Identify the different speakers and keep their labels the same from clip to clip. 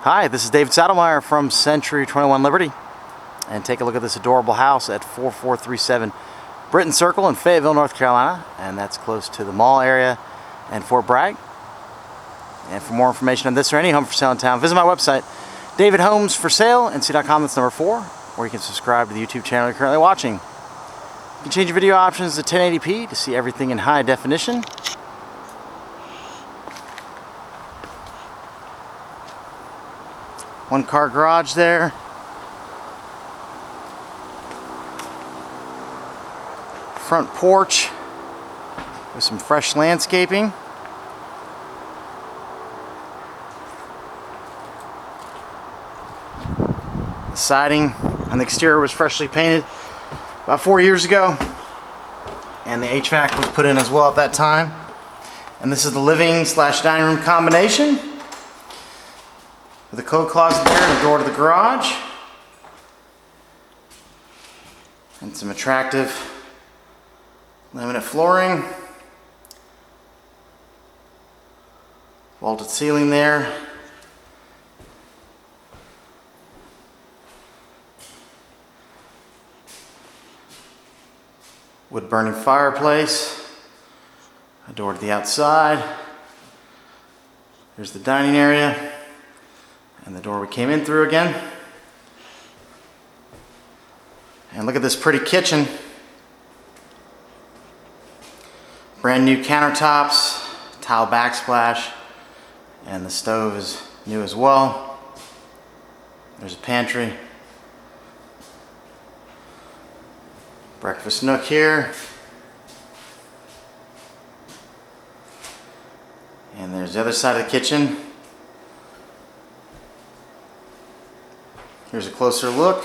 Speaker 1: Hi, this is David Saddlemeyer from Century 21 Liberty, and take a look at this adorable house at 4437 Briton Circle in Fayetteville, North Carolina, and that's close to the mall area and Fort Bragg. And for more information on this or any home for sale in town, visit my website, davidhomesforsale.nc.com, that's number 4, or you can subscribe to the YouTube channel you're currently watching. You can change your video options to 1080p to see everything in high definition. One car garage there. Front porch with some fresh landscaping. The siding on the exterior was freshly painted about 4 years ago, and the HVAC was put in as well at that time. And this is the living / dining room combination with a coat closet there and a door to the garage, and some attractive laminate flooring, vaulted ceiling there, wood burning fireplace, a door to the outside. There's the dining area and the door we came in through again. And look at this pretty kitchen. Brand new countertops, tile backsplash, and the stove is new as well. There's a pantry. Breakfast nook here. And there's the other side of the kitchen. Here's a closer look.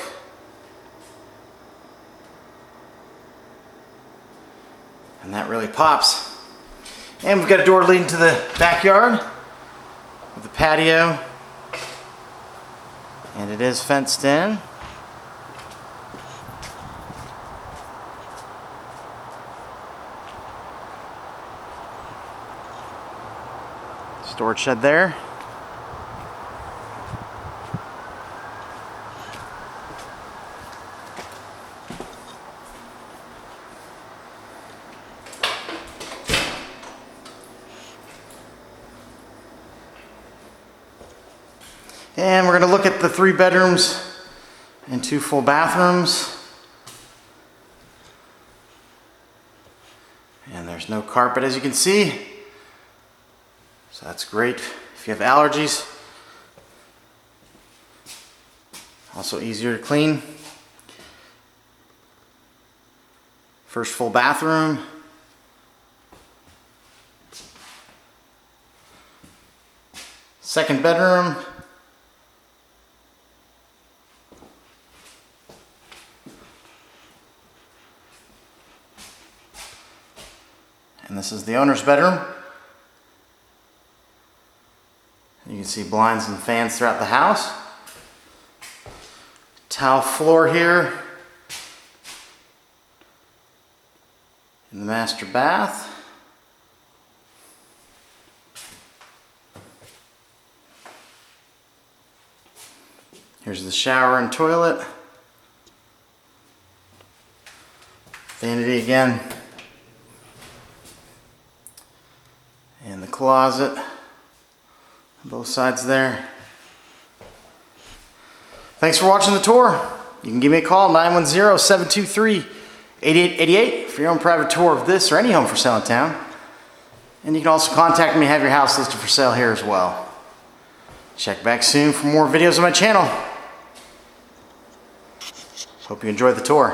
Speaker 1: And that really pops. And we've got a door leading to the backyard with the patio. And it is fenced in. Storage shed there. And we're going to look at the 3 bedrooms and 2 full bathrooms. And there's no carpet, as you can see. So that's great if you have allergies. Also easier to clean. First full bathroom. Second bedroom. And this is the owner's bedroom. You can see blinds and fans throughout the house. Tile floor here in the master bath. Here's the shower and toilet. Vanity again. And the closet on both sides there. Thanks for watching the tour. You can give me a call, 910-723-8888 for your own private tour of this or any home for sale in town. And you can also contact me and have your house listed for sale here as well. Check back soon for more videos on my channel. Hope you enjoyed the tour.